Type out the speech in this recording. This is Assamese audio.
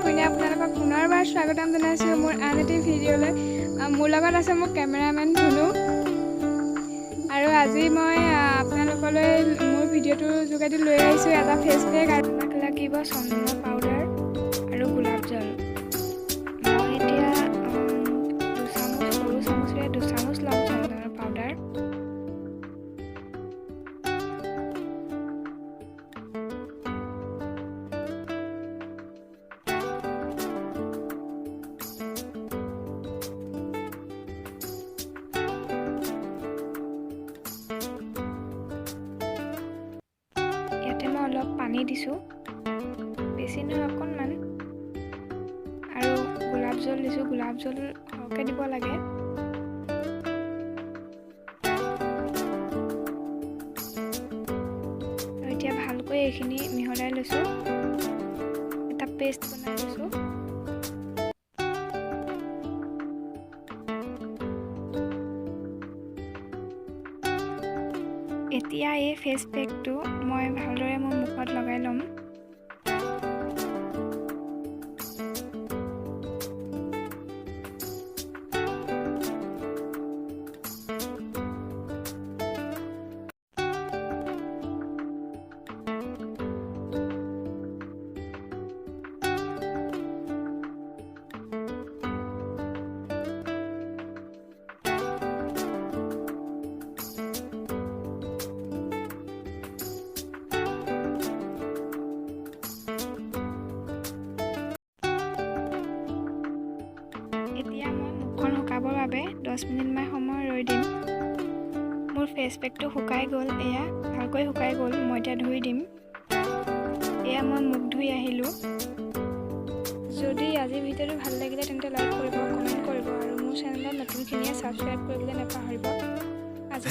পুনে আপোনালোকক পুনৰবাৰ স্বাগতম জনাইছোঁ মোৰ আন এটি ভিডিঅ'লৈ। মোৰ লগত আছে মোৰ কেমেৰামেন ধুনু। আৰু আজি মই আপোনালোকলৈ মোৰ ভিডিঅ'টোৰ যোগেদি লৈ আহিছোঁ এটা ফেচ পেক আৰু আমাক লাগিব চন্দনৰ পাউডাৰ আৰু গোলাপ জল। মই এতিয়া সৰু চামুচেৰে 2 চামুচ ল'ম চন্দনৰ পাউডাৰ। ইয়াতে মই অলপ পানী দিছোঁ, বেছি নহয় অকণমান, আৰু গোলাপ জল দিছোঁ। গোলাপ জল সৰহকৈ দিব লাগে। আৰু এতিয়া ভালকৈ এইখিনি মিহলাই লৈছোঁ, এটা পেষ্ট বনাই লৈছোঁ। এতিয়া এই ফেচ পেকটো মই ভালদৰে মোৰ মুখত লগাই ল'ম। এতিয়া মই মুখখন শুকাবৰ বাবে 10 মিনিটমান সময় ৰৈ দিম। মোৰ ফেচ পেকটো শুকাই গ'ল, এয়া ভালকৈ শুকাই গ'ল। মই এতিয়া ধুই দিম। এয়া মই মুখ ধুই আহিলোঁ। যদি আজিৰ ভিডিঅ'টো ভাল লাগিলে তেন্তে লাইক কৰিব, কমেণ্ট কৰিব আৰু মোৰ চেনেলত নতুনখিনিয়ে ছাবস্ক্ৰাইব কৰিবলৈ নাপাহৰিব। আজি